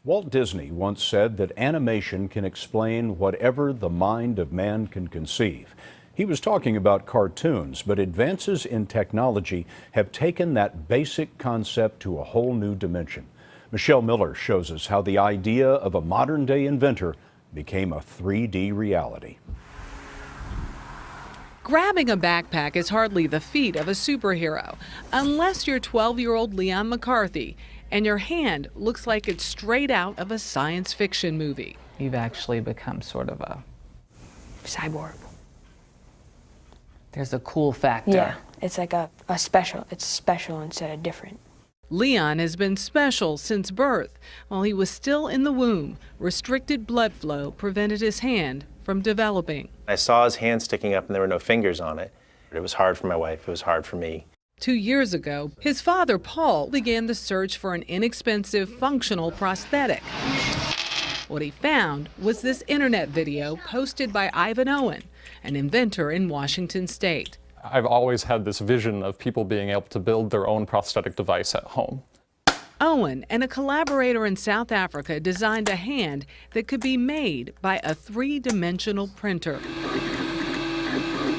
Walt Disney once said that animation can explain whatever the mind of man can conceive. He was talking about cartoons, but advances in technology have taken that basic concept to a whole new dimension. Michelle Miller shows us how the idea of a modern-day inventor became a 3D reality. Grabbing a backpack is hardly the feat of a superhero, unless you're 12-year-old Leon McCarthy and your hand looks like it's straight out of a science fiction movie. You've actually become sort of a cyborg. There's a cool factor. Yeah, it's like it's special instead of different. Leon has been special since birth. While he was still in the womb, restricted blood flow prevented his hand from developing. I saw his hand sticking up and there were no fingers on it. It was hard for my wife, it was hard for me. 2 years ago, his father, Paul, began the search for an inexpensive, functional prosthetic. What he found was this internet video posted by Ivan Owen, an inventor in Washington State. I've always had this vision of people being able to build their own prosthetic device at home. Owen and a collaborator in South Africa designed a hand that could be made by a three-dimensional printer.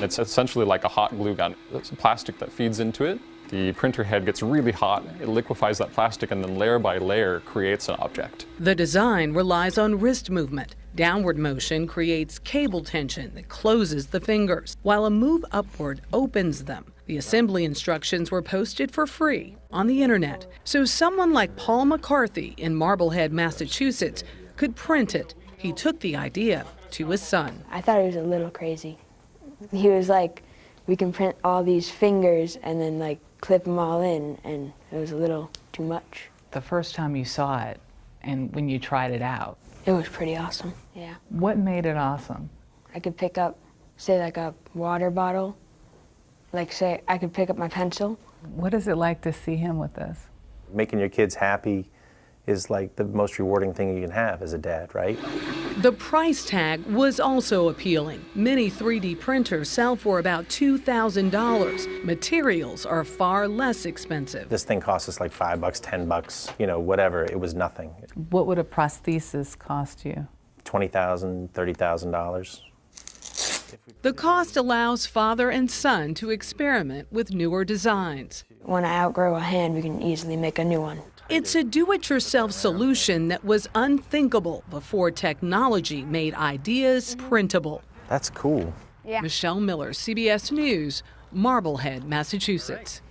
It's essentially like a hot glue gun. There's plastic that feeds into it. The printer head gets really hot, it liquefies that plastic, and then layer by layer creates an object. The design relies on wrist movement. Downward motion creates cable tension that closes the fingers, while a move upward opens them. The assembly instructions were posted for free on the internet, so someone like Paul McCarthy in Marblehead, Massachusetts, could print it. He took the idea to his son. I thought he was a little crazy. He was like, we can print all these fingers and then like clip them all in, and it was a little too much. The first time you saw it and when you tried it out, it was pretty awesome, yeah. What made it awesome? I could pick up, say like a water bottle, like say I could pick up my pencil. What is it like to see him with this? Making your kids happy is like the most rewarding thing you can have as a dad, right? The price tag was also appealing. Many 3D printers sell for about $2,000. Materials are far less expensive. This thing cost us like $5, $10, you know, whatever. It was nothing. What would a prosthesis cost you? $20,000, $30,000. The cost allows father and son to experiment with newer designs. When I outgrow a hand, we can easily make a new one. It's a do-it-yourself solution that was unthinkable before technology made ideas printable. That's cool. Yeah. Michelle Miller, CBS News, Marblehead, Massachusetts.